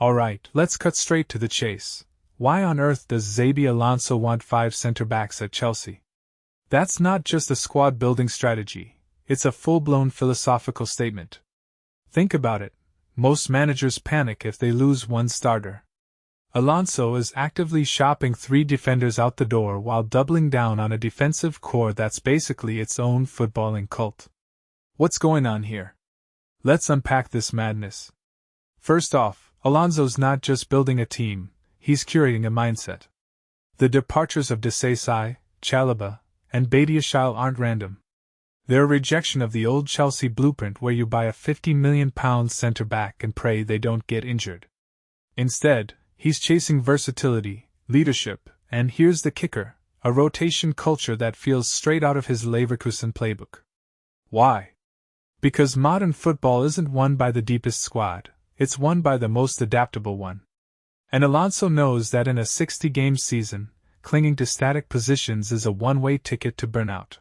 Alright, let's cut straight to the chase. Why on earth does Xabi Alonso want 5 centre-backs at Chelsea? That's not just a squad-building strategy, it's a full-blown philosophical statement. Think about it. Most managers panic if they lose one starter. Alonso is actively shopping 3 defenders out the door while doubling down on a defensive core that's basically its own footballing cult. What's going on here? Let's unpack this madness. First off, Alonso's not just building a team, he's curating a mindset. The departures of Disasi, Chalobah, and Badiashile aren't random. They're a rejection of the old Chelsea blueprint where you buy a £50 million centre-back and pray they don't get injured. Instead, he's chasing versatility, leadership, and here's the kicker, a rotation culture that feels straight out of his Leverkusen playbook. Why? Because modern football isn't won by the deepest squad, it's won by the most adaptable one. And Alonso knows that in a 60-game season, clinging to static positions is a one-way ticket to burnout.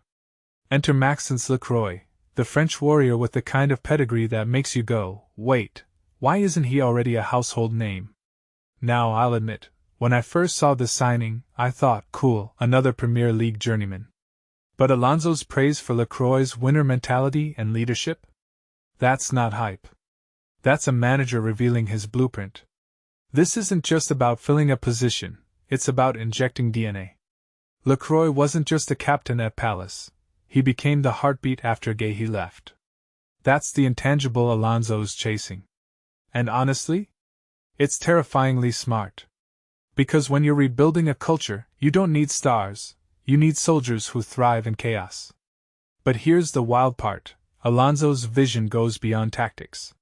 Enter Maxence Lacroix, the French warrior with the kind of pedigree that makes you go, wait, why isn't he already a household name? Now, I'll admit, when I first saw the signing, I thought, cool, another Premier League journeyman. But Alonso's praise for Lacroix's winner mentality and leadership? That's not hype. That's a manager revealing his blueprint. This isn't just about filling a position, it's about injecting DNA. Lacroix wasn't just a captain at Palace, he became the heartbeat after Guehi left. That's the intangible Alonso's chasing. And honestly, it's terrifyingly smart. Because when you're rebuilding a culture, you don't need stars, you need soldiers who thrive in chaos. But here's the wild part, Alonso's vision goes beyond tactics.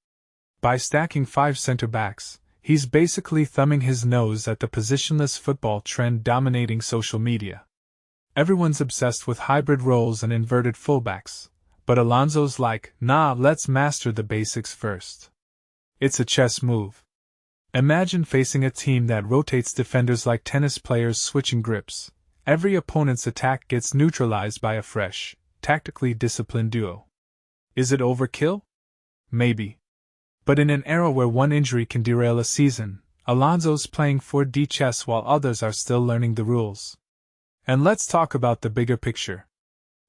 By stacking 5 centre-backs, he's basically thumbing his nose at the positionless football trend dominating social media. Everyone's obsessed with hybrid roles and inverted fullbacks, but Alonso's like, nah, let's master the basics first. It's a chess move. Imagine facing a team that rotates defenders like tennis players switching grips. Every opponent's attack gets neutralized by a fresh, tactically disciplined duo. Is it overkill? Maybe. But in an era where one injury can derail a season, Alonso's playing 4D chess while others are still learning the rules. And let's talk about the bigger picture.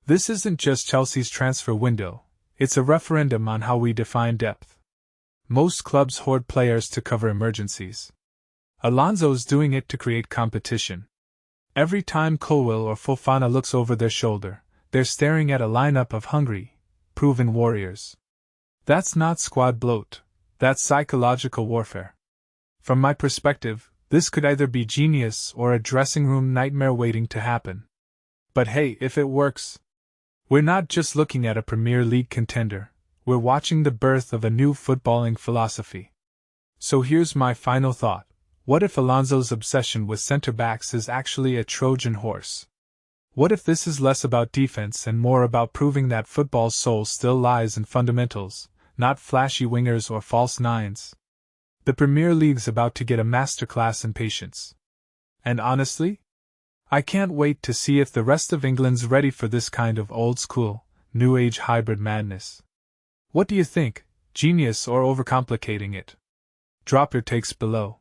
This isn't just Chelsea's transfer window, it's a referendum on how we define depth. Most clubs hoard players to cover emergencies. Alonso's doing it to create competition. Every time Colwill or Fofana looks over their shoulder, they're staring at a lineup of hungry, proven warriors. That's not squad bloat, that's psychological warfare. From my perspective, this could either be genius or a dressing room nightmare waiting to happen. But hey, if it works, we're not just looking at a Premier League contender, we're watching the birth of a new footballing philosophy. So here's my final thought. What if Alonso's obsession with centre-backs is actually a Trojan horse? What if this is less about defense and more about proving that football's soul still lies in fundamentals, not flashy wingers or false nines? The Premier League's about to get a masterclass in patience. And honestly, I can't wait to see if the rest of England's ready for this kind of old-school, new-age hybrid madness. What do you think, genius or overcomplicating it? Drop your takes below.